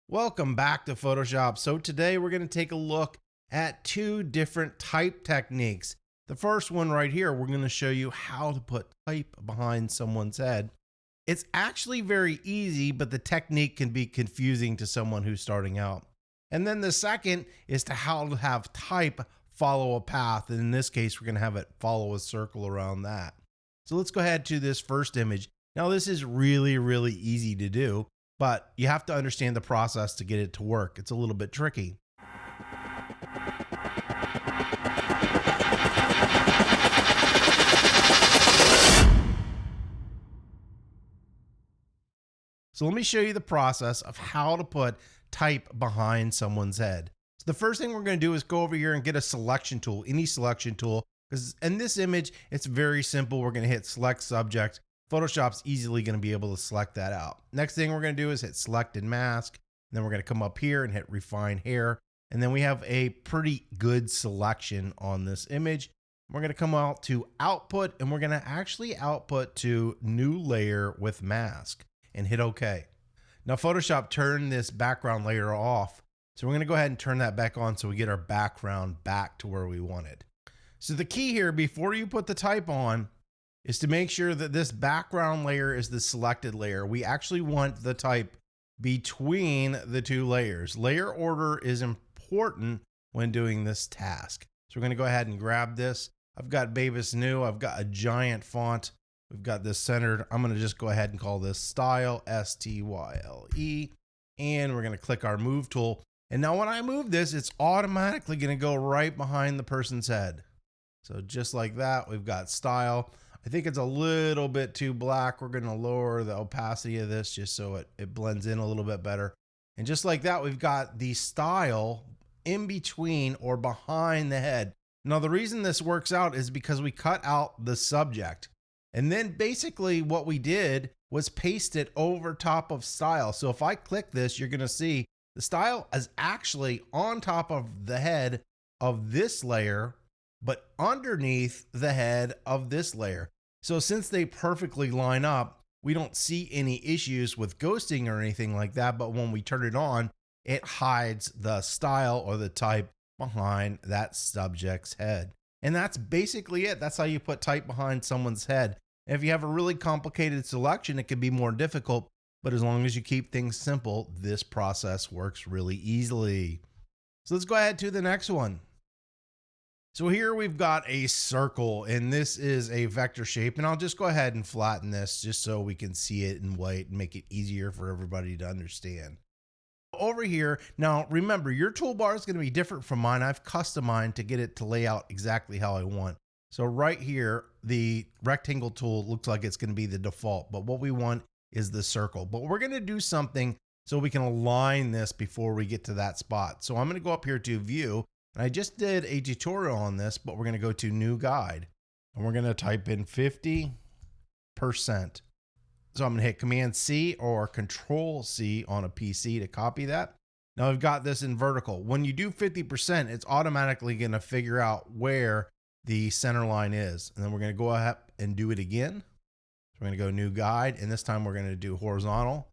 Welcome back to Photoshop. So today we're going to take a look at two different type techniques. The first one right here, we're going to show you how to put type behind someone's head. It's actually very easy, but the technique can be confusing to someone who's starting out. And then the second is to how to have type follow a path. And in this case, we're going to have it follow a circle around that. So let's go ahead to this first image. Now this is really easy to do, but you have to understand the process to get it to work. It's a little bit tricky. So let me show you the process of how to put type behind someone's head. So the first thing we're going to do is go over here and get a selection tool, any selection tool, because in this image, it's very simple. We're going to hit select subject. Photoshop's easily going to be able to select that out. Next thing we're going to do is hit select and mask. And then we're going to come up here and hit refine hair. And then we have a pretty good selection on this image. We're going to come out to output, and we're going to actually output to new layer with mask and hit OK. Now Photoshop turned this background layer off. So we're going to go ahead and turn that back on so we get our background back to where we want it. So the key here before you put the type on is to make sure that this background layer is the selected layer. We actually want the type between the two layers. Layer order is important when doing this task. So we're going to go ahead and grab this. I've got Babus New. I've got a giant font. We've got this centered. I'm going to just go ahead and call this style, S-T-Y-L-E. And we're going to click our move tool. And now when I move this, it's automatically going to go right behind the person's head. So just like that, we've got style. I think it's a little bit too black. We're going to lower the opacity of this just so it blends in a little bit better. And just like that, we've got the style in between or behind the head. Now, the reason this works out is because we cut out the subject. And then basically what we did was paste it over top of style. So if I click this, you're going to see the style is actually on top of the head of this layer, but underneath the head of this layer. So since they perfectly line up, we don't see any issues with ghosting or anything like that. But when we turn it on, it hides the style or the type behind that subject's head. And that's basically it. That's how you put type behind someone's head. If you have a really complicated selection, it can be more difficult, but as long as you keep things simple, this process works really easily. So let's go ahead to the next one. So here we've got a circle, and this is a vector shape, and I'll just go ahead and flatten this just so we can see it in white and make it easier for everybody to understand. Over here, now remember, your toolbar is going to be different from mine. I've customized mine to get it to lay out exactly how I want. So right here, the rectangle tool looks like it's going to be the default, but what we want is the circle. But we're going to do something so we can align this before we get to that spot. So I'm going to go up here to view, and I just did a tutorial on this, but we're going to go to new guide, and we're going to type in 50%. So I'm going to hit Command C or Control C on a PC to copy that. Now I've got this in vertical. When you do 50%, it's automatically going to figure out where the center line is. And then we're going to go ahead and do it again. So we're going to go new guide, and this time we're going to do horizontal.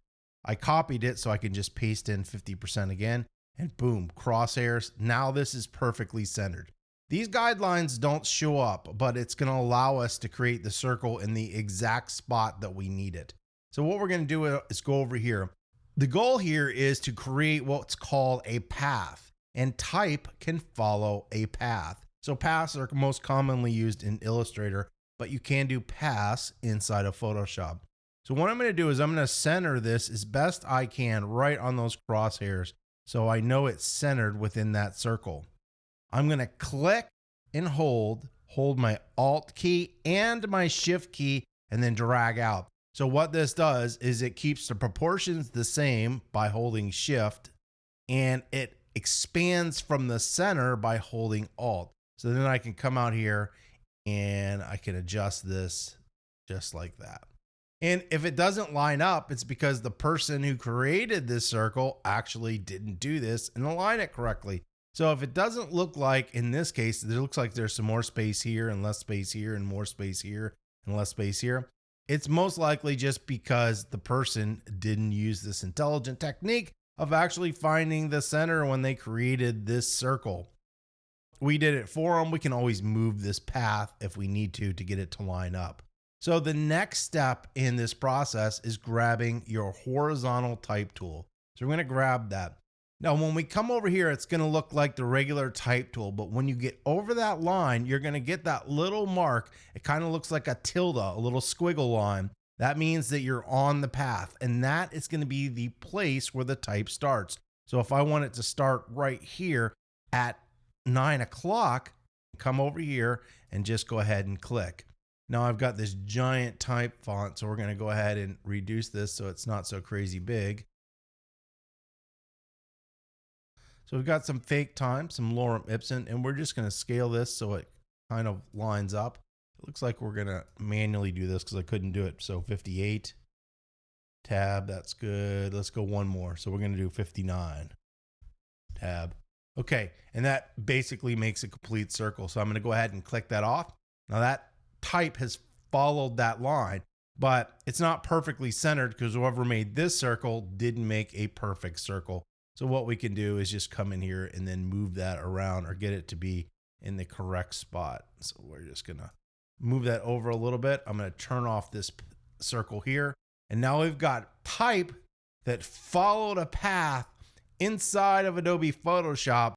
I copied it so I can just paste in 50% again, and boom, crosshairs. Now this is perfectly centered. These guidelines don't show up, but it's going to allow us to create the circle in the exact spot that we need it. So what we're going to do is go over here. The goal here is to create what's called a path, and type can follow a path. So paths are most commonly used in Illustrator, but you can do paths inside of Photoshop. So what I'm going to do is I'm going to center this as best I can right on those crosshairs so I know it's centered within that circle. I'm going to click and hold my Alt key and my Shift key, and then drag out. So what this does is it keeps the proportions the same by holding Shift, and it expands from the center by holding Alt. So then I can come out here and I can adjust this just like that. And if it doesn't line up, it's because the person who created this circle actually didn't do this and align it correctly. So if it doesn't look like, in this case, it looks like there's some more space here and less space here and more space here and less space here, it's most likely just because the person didn't use this intelligent technique of actually finding the center when they created this circle. We did it for them. We can always move this path if we need to get it to line up. So the next step in this process is grabbing your horizontal type tool. So we're going to grab that. Now, when we come over here, it's going to look like the regular type tool, but when you get over that line, you're going to get that little mark. It kind of looks like a tilde, a little squiggle line. That means that you're on the path, and that is going to be the place where the type starts. So if I want it to start right here at 9 o'clock, come over here and just go ahead and click. Now I've got this giant type font, so we're going to go ahead and reduce this so it's not so crazy big. So we've got some fake time, some lorem ipsum, and we're just going to scale this so it kind of lines up. It looks like we're going to manually do this because I couldn't do it. So 58, tab, that's good. Let's go one more. So we're going to do 59, tab. Okay, and that basically makes a complete circle. So I'm going to go ahead and click that off. Now that type has followed that line, but it's not perfectly centered because whoever made this circle didn't make a perfect circle. So what we can do is just come in here and then move that around or get it to be in the correct spot. So we're just going to move that over a little bit. I'm going to turn off this circle here. And now we've got type that followed a path inside of Adobe Photoshop,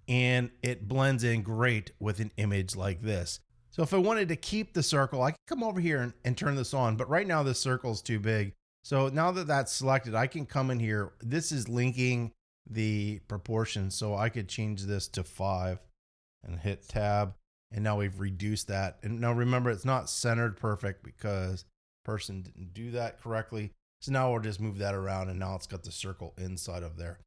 and it blends in great with an image like this. So if I wanted to keep the circle, I can come over here and turn this on, but right now this circle is too big. So now that that's selected, I can come in here. This is linking the proportions, so I could change this to 5 and hit tab. And now we've reduced that. And now remember, it's not centered perfect because the person didn't do that correctly. So now we'll just move that around, and now it's got the circle inside of there.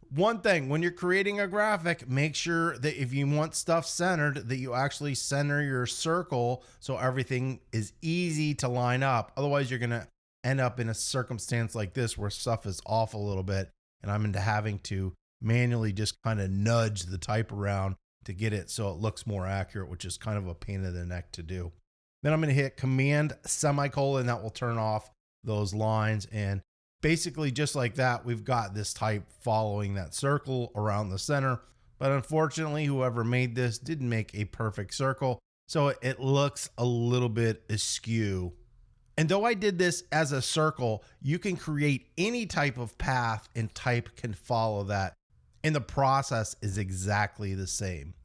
One thing, when you're creating a graphic, make sure that if you want stuff centered, that you actually center your circle so everything is easy to line up. Otherwise, you're going to end up in a circumstance like this where stuff is off a little bit, and I'm into having to manually just kind of nudge the type around to get it so it looks more accurate, which is kind of a pain in the neck to do. Then I'm going to hit Command semicolon. That will turn off those lines, and basically just like that, we've got this type following that circle around the center. But unfortunately, whoever made this didn't make a perfect circle, so it looks a little bit askew. And though I did this as a circle, you can create any type of path and type can follow that. And the process is exactly the same.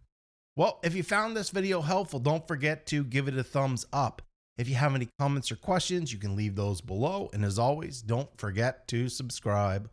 Well, if you found this video helpful, don't forget to give it a thumbs up. If you have any comments or questions, you can leave those below. And as always, don't forget to subscribe.